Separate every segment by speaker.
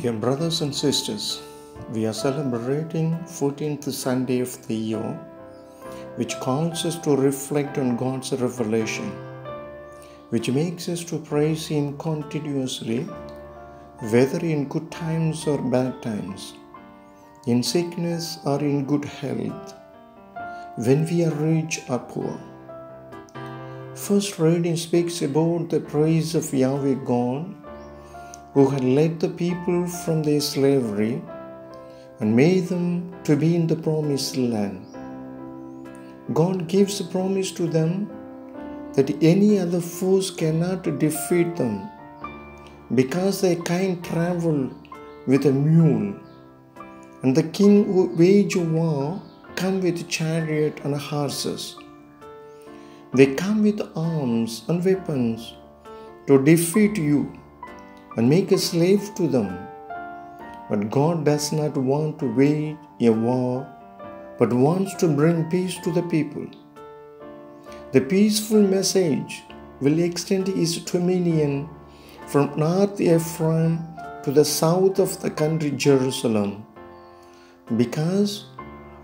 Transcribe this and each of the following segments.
Speaker 1: Dear brothers and sisters, we are celebrating 14th Sunday of the year, which calls us to reflect on God's revelation, which makes us to praise Him continuously, whether in good times or bad times, in sickness or in good health, when we are rich or poor. First reading speaks about the praise of Yahweh God, who had led the people from their slavery and made them to be in the promised land. God gives a promise to them that any other force cannot defeat them, because they can't travel with a mule, and the king who wage war come with chariot and horses. They come with arms and weapons to defeat you and make a slave to them. But God does not want to wage a war, but wants to bring peace to the people. The peaceful message will extend His dominion from north Ephraim to the south of the country Jerusalem, because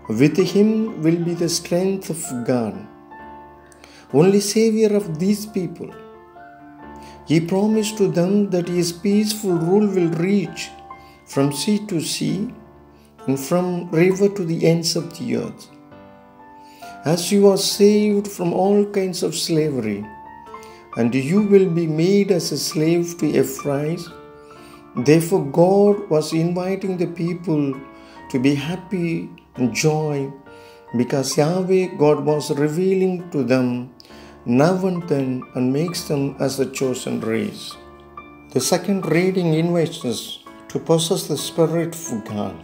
Speaker 1: with Him will be the strength of God, only Savior of these people. He promised to them that His peaceful rule will reach from sea to sea and from river to the ends of the earth. As you are saved from all kinds of slavery, and you will be made as a slave to Ephraim, therefore God was inviting the people to be happy and joy, because Yahweh God was revealing to them now and then and makes them as the chosen race. The second reading invites us to possess the Spirit of God,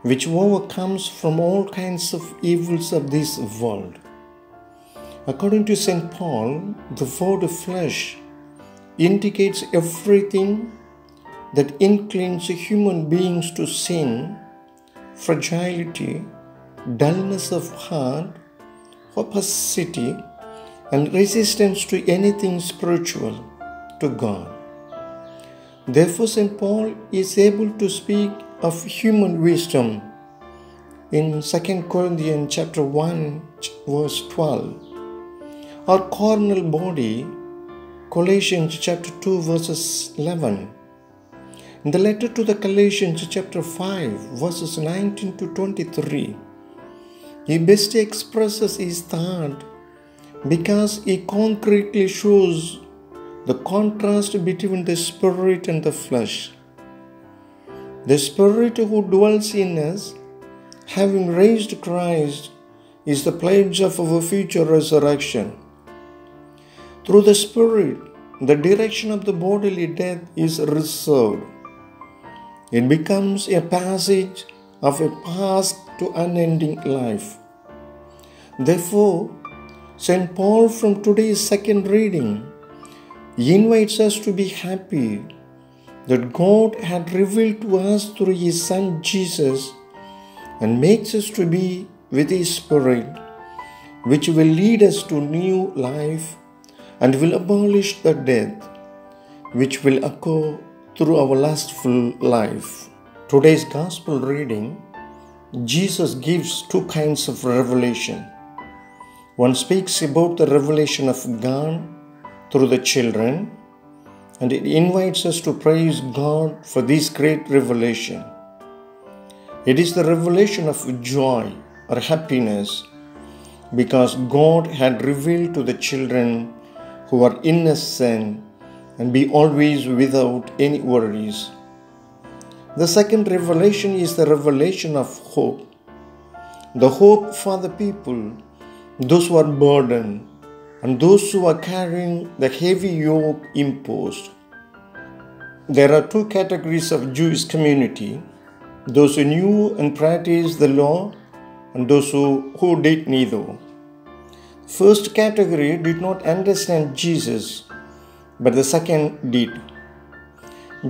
Speaker 1: which overcomes from all kinds of evils of this world. According to St. Paul, the word flesh indicates everything that inclines human beings to sin, fragility, dullness of heart, opacity, and resistance to anything spiritual, to God. Therefore, St. Paul is able to speak of human wisdom in 2 Corinthians chapter 1, verse 12. Our carnal body, Colossians chapter 2, verses 11. In the letter to the Galatians chapter 5, verses 19 to 23, he best expresses his thought because he concretely shows the contrast between the spirit and the flesh. The Spirit who dwells in us, having raised Christ, is the pledge of our future resurrection. Through the Spirit, the direction of the bodily death is reserved. It becomes a passage of a past to unending life. Therefore, St. Paul from today's second reading invites us to be happy that God had revealed to us through His Son Jesus, and makes us to be with His Spirit, which will lead us to new life and will abolish the death which will occur through our lustful life. Today's Gospel reading, Jesus gives two kinds of revelation. One speaks about the revelation of God through the children, and it invites us to praise God for this great revelation. It is the revelation of joy or happiness, because God had revealed to the children who are innocent and be always without any worries. The second revelation is the revelation of hope. The hope for the people, those who are burdened, and those who are carrying the heavy yoke imposed. There are two categories of Jewish community: those who knew and practiced the law, and those who did neither. First category did not understand Jesus, but the second did.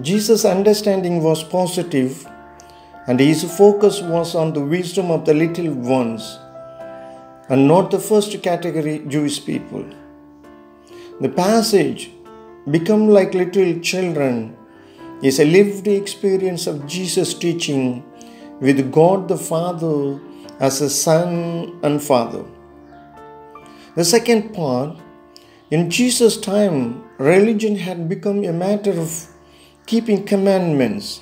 Speaker 1: Jesus' understanding was positive, and his focus was on the wisdom of the little ones, and not the first category Jewish people. The passage become like little children is a lived experience of Jesus' teaching with God the Father as a Son and Father. The second part, in Jesus' time, religion had become a matter of keeping commandments.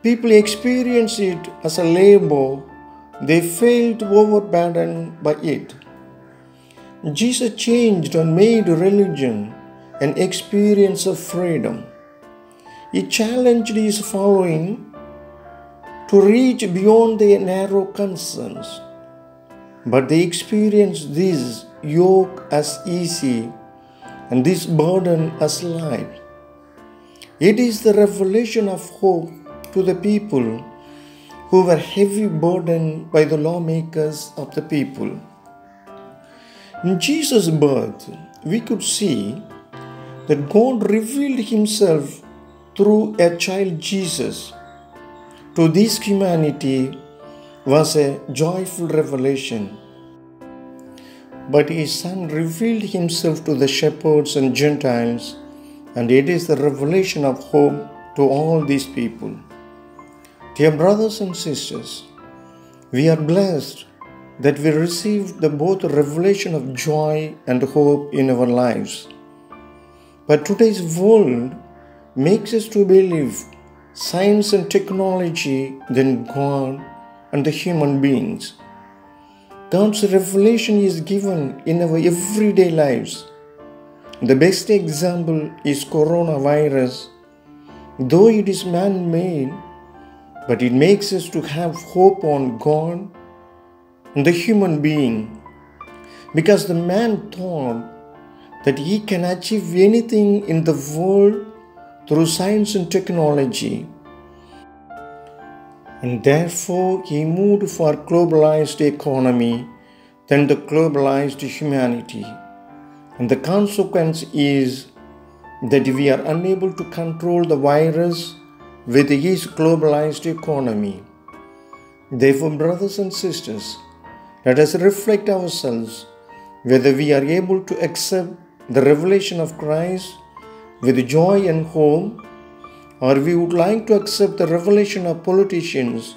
Speaker 1: People experienced it as a labor. They felt overburdened by it. Jesus changed and made religion an experience of freedom. He challenged his following to reach beyond their narrow concerns, but they experienced this yoke as easy and this burden as light. It is the revelation of hope to the people who were heavy burdened by the lawmakers of the people. In Jesus' birth, we could see that God revealed himself through a child Jesus to this humanity was a joyful revelation. But his Son revealed himself to the shepherds and Gentiles, and it is the revelation of hope to all these people. Dear brothers and sisters, we are blessed that we received both the revelation of joy and hope in our lives. But today's world makes us to believe science and technology than God and the human beings. God's revelation is given in our everyday lives. The best example is coronavirus. Though it is man-made, but it makes us to have hope on God and the human being, because the man thought that he can achieve anything in the world through science and technology, and therefore he moved for globalized economy than the globalized humanity. And the consequence is that we are unable to control the virus with his globalized economy. Therefore, brothers and sisters, let us reflect ourselves whether we are able to accept the revelation of Christ with joy and hope, or we would like to accept the revelation of politicians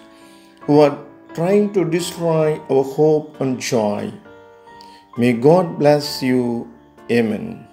Speaker 1: who are trying to destroy our hope and joy. May God bless you. Amen.